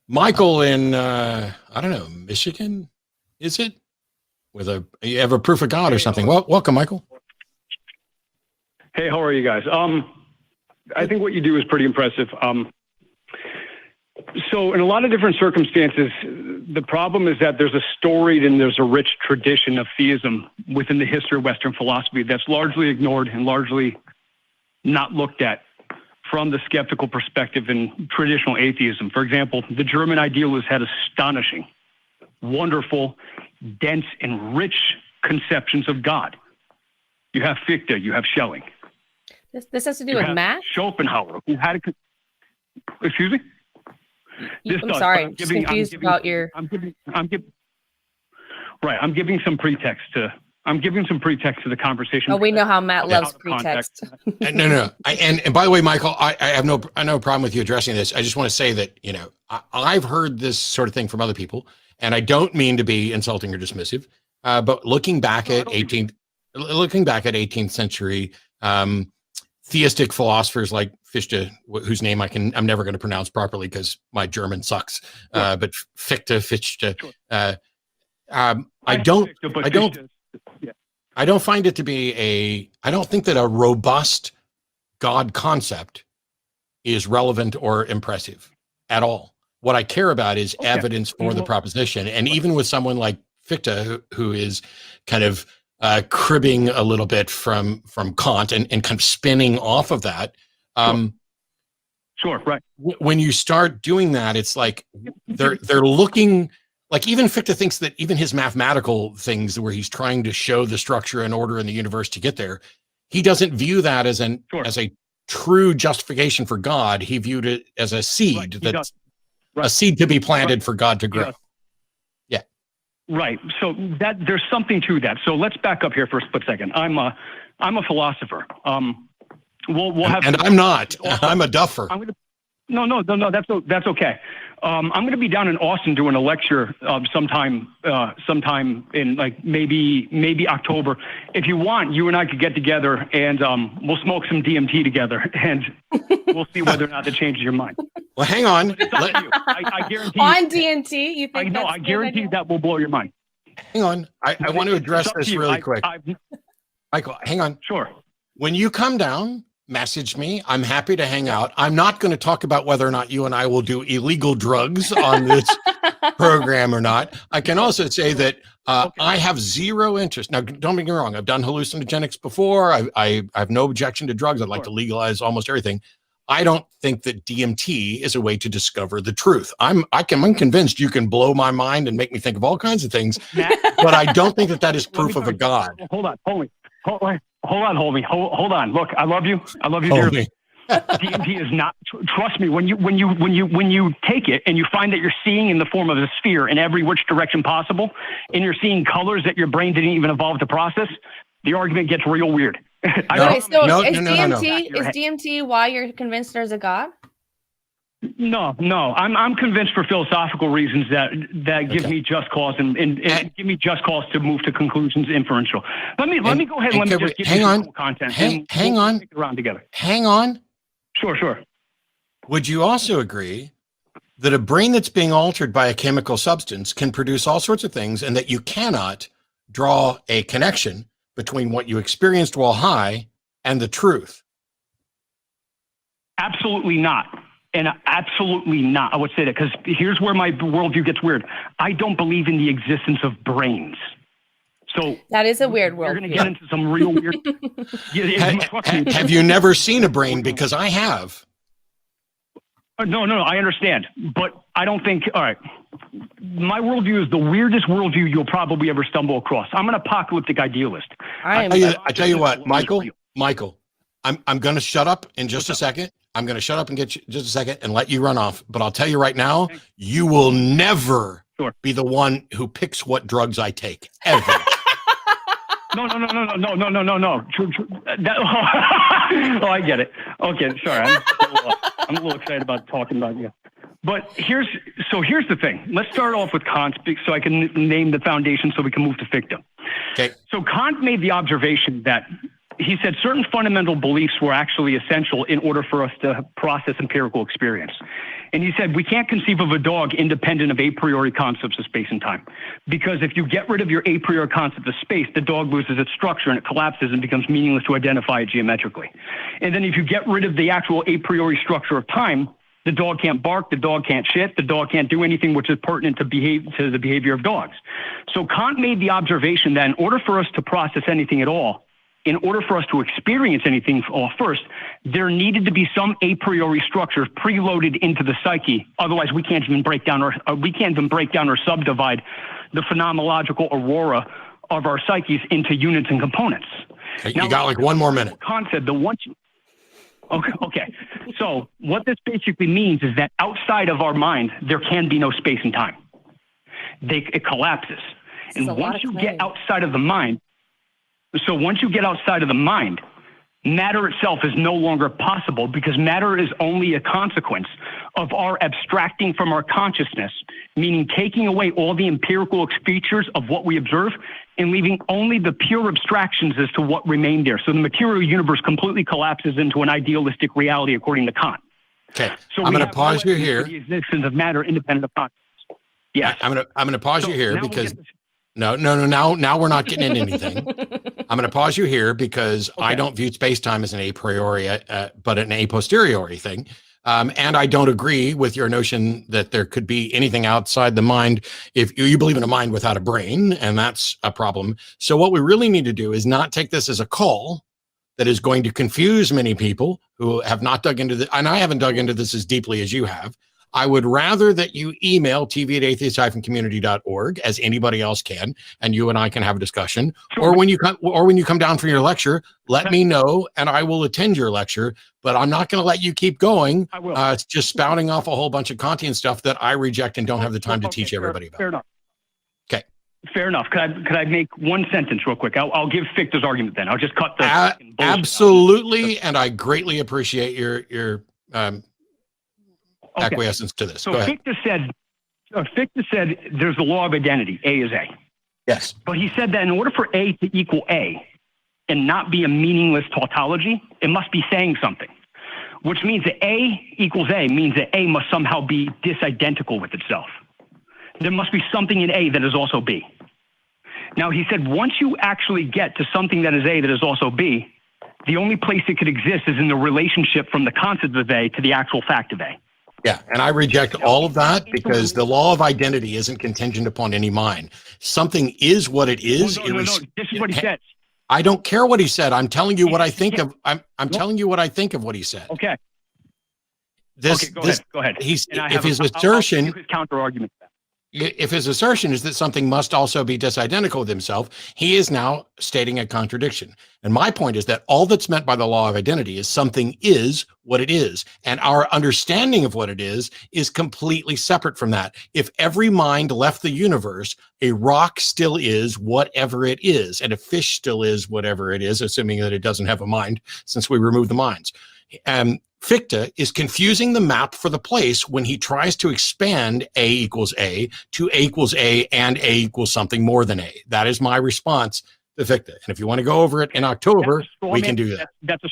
Michael in, I don't know, Michigan, is it? You have a proof of God or something. Well, welcome, Michael. Hey, how are you guys? I think what you do is pretty impressive. So in a lot of different circumstances, the problem is that there's a storied and there's a rich tradition of theism within the history of Western philosophy that's largely ignored and largely not looked at from the skeptical perspective in traditional atheism. For example, the German idealists had astonishing, wonderful, dense, and rich conceptions of God. You have Fichte, you have Schelling. This has to do with math? Schopenhauer, who had a... Excuse me? I'm sorry, I'm just confused about your... I'm giving some pretext to the conversation. Oh, we know how Matt loves pretext. No. And by the way, Michael, I have no problem with you addressing this. I just want to say that, I've heard this sort of thing from other people, and I don't mean to be insulting or dismissive, but looking back at 18th century theistic philosophers like Fichte, whose name I'm never going to pronounce properly because my German sucks. Sure. But Fichte. Sure. I don't find it to be I don't think that a robust God concept is relevant or impressive at all. What I care about is evidence for the proposition. And even with someone like Fichte, who is kind of cribbing a little bit from Kant and kind of spinning off of that. Sure, right. When you start doing that, it's like they're looking, like even Fichte thinks that even his mathematical things where he's trying to show the structure and order in the universe to get there, he doesn't view that as a true justification for God. He viewed it as a seed, a seed to be planted for God to grow. Right. So that there's something to that. So let's back up here for a split second. I'm a philosopher. We'll have. And I'm not. I'm a duffer. No. That's okay. I'm going to be down in Austin doing a lecture sometime in like maybe October. If you want, you and I could get together and we'll smoke some DMT together, and we'll see whether or not that changes your mind. Well, hang on. I guarantee on DMT. You think? I guarantee that will blow your mind. Hang on. I want to address this really quick. Michael, hang on. Sure. When you come down, message me. I'm happy to hang out. I'm not going to talk about whether or not you and I will do illegal drugs on this program or not. I can also say that I have zero interest. Now, don't get me wrong. I've done hallucinogenics before. I have no objection to drugs. I'd like to legalize almost everything. I don't think that DMT is a way to discover the truth. I'm convinced you can blow my mind and make me think of all kinds of things, but I don't think that is proof of a God. Hold on, homie. Look, I love you dearly. DMT is not. Trust me. When you take it and you find that you're seeing in the form of a sphere in every which direction possible, and you're seeing colors that your brain didn't even evolve to process, the argument gets real weird. Is DMT why you're convinced there's a God? No. I'm convinced for philosophical reasons that give me just cause and give me just cause to move to conclusions inferential. Let me go ahead and let me just give you some cool content. Hang on. Stick around together. Hang on. Sure. Would you also agree that a brain that's being altered by a chemical substance can produce all sorts of things, and that you cannot draw a connection between what you experienced while high and the truth? Absolutely not. And absolutely not. I would say that because here's where my worldview gets weird. I don't believe in the existence of brains. So that is a weird world. We're going to get into some real weird. Have you never seen a brain? Because I have. No. I understand, but I don't think. All right, my worldview is the weirdest worldview you'll probably ever stumble across. I'm an apocalyptic idealist. I tell you what, Michael. I'm going to shut up in just a second. I'm going to shut up and get you just a second and let you run off. But I'll tell you right now, you will never be the one who picks what drugs I take, ever. No. I get it. Okay, sorry. I'm a little excited about talking about you. But here's the thing. Let's start off with Kant so I can name the foundation so we can move to Fichte. Okay. So Kant made the observation that he said certain fundamental beliefs were actually essential in order for us to process empirical experience. And he said, we can't conceive of a dog independent of a priori concepts of space and time. Because if you get rid of your a priori concept of space, the dog loses its structure and it collapses and becomes meaningless to identify it geometrically. And then if you get rid of the actual a priori structure of time, the dog can't bark, the dog can't shit, the dog can't do anything which is pertinent to the behavior of dogs. So Kant made the observation that in order for us to process anything at all, in order for us to experience anything first, there needed to be some a priori structure preloaded into the psyche. Otherwise, we can't even break down or subdivide the phenomenological aurora of our psyches into units and components. Hey, now, you got like 1 more minute. Concept that once you Okay. So what this basically means is that outside of our mind, there can be no space and time. It collapses. And once you get outside of the mind, matter itself is no longer possible because matter is only a consequence of our abstracting from our consciousness, meaning taking away all the empirical features of what we observe and leaving only the pure abstractions as to what remained there. So the material universe completely collapses into an idealistic reality according to Kant. Okay, so I'm going to pause you here. The existence of matter independent of consciousness. Yes. I'm going to pause you here because no. Now we're not getting into anything. I'm going to pause you here because I don't view space-time as an a priori, but an a posteriori thing. And I don't agree with your notion that there could be anything outside the mind if you believe in a mind without a brain, and that's a problem. So what we really need to do is not take this as a call that is going to confuse many people who have not dug into this, and I haven't dug into this as deeply as you have. I would rather that you email tv@atheist-community.org, as anybody else can, and you and I can have a discussion. Sure. Or when you come down for your lecture, let me know, and I will attend your lecture. But I'm not going to let you keep going. I will. It's just spouting off a whole bunch of Kantian stuff that I reject and don't have the time to teach everybody about. Fair enough. Okay. Fair enough. Could I make one sentence real quick? I'll give Fichte's argument then. I'll just cut the absolutely, and I greatly appreciate your acquiescence to this. So Go ahead. Fichte said there's the law of identity. A is A. Yes. But he said that in order for A to equal A and not be a meaningless tautology, it must be saying something, which means that A equals A means that A must somehow be disidentical with itself. There must be something in A that is also B. Now, he said once you actually get to something that is A that is also B, the only place it could exist is in the relationship from the concept of A to the actual fact of A. Yeah, and I reject all of that because the law of identity isn't contingent upon any mind. Something is what it is. No. This is what he said. I don't care what he said. I'm telling you what I think of. I'm telling you what I think of what he said. Okay. Go ahead. If his assertion, counter argument. If his assertion is that something must also be disidentical with himself, he is now stating a contradiction. And my point is that all that's meant by the law of identity is something is what it is. And our understanding of what it is completely separate from that. If every mind left the universe, a rock still is whatever it is. And a fish still is whatever it is, assuming that it doesn't have a mind, since we remove the minds. Fichte is confusing the map for the place when he tries to expand A equals A to A equals A and A equals something more than A. That is my response to Fichte. And if you want to go over it in October, we can do that. That's a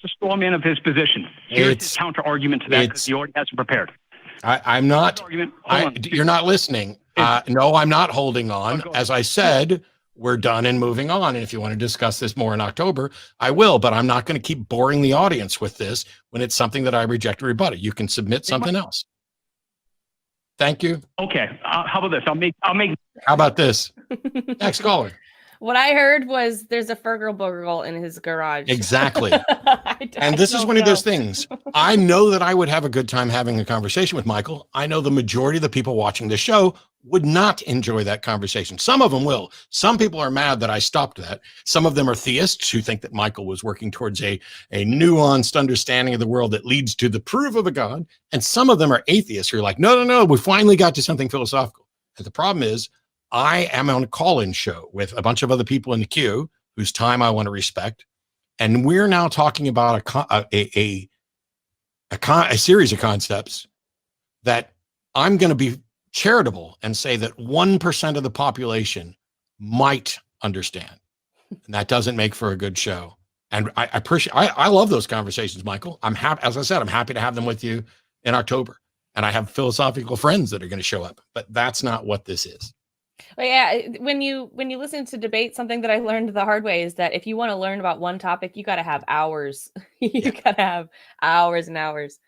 straw man of his position. Here's his counter argument to that because he already has it prepared. I'm not. You're not listening. No, I'm not holding on. As I said, we're done and moving on. And if you want to discuss this more in October, I will, but I'm not going to keep boring the audience with this when it's something that I reject or rebut. You can submit something else. Thank you. Okay. How about this? I'll make. How about this? Next caller. What I heard was there's a Fergal in his garage. Exactly. And this is one of those things. I know that I would have a good time having a conversation with Michael. I know the majority of the people watching the show would not enjoy that conversation. Some of them will. Some people are mad that I stopped that. Some of them are theists who think that Michael was working towards a nuanced understanding of the world that leads to the proof of a God. And some of them are atheists who are like, no, we finally got to something philosophical. And the problem is I am on a call-in show with a bunch of other people in the queue whose time I want to respect. And we're now talking about a series of concepts that I'm going to be charitable and say that 1% of the population might understand. And that doesn't make for a good show. And I appreciate, I love those conversations, Michael. I'm happy, as I said, I'm happy to have them with you in October. And I have philosophical friends that are going to show up, but that's not what this is. Well, yeah, when you listen to debate, something that I learned the hard way is that if you want to learn about one topic, you got to have hours. You got to have hours and hours.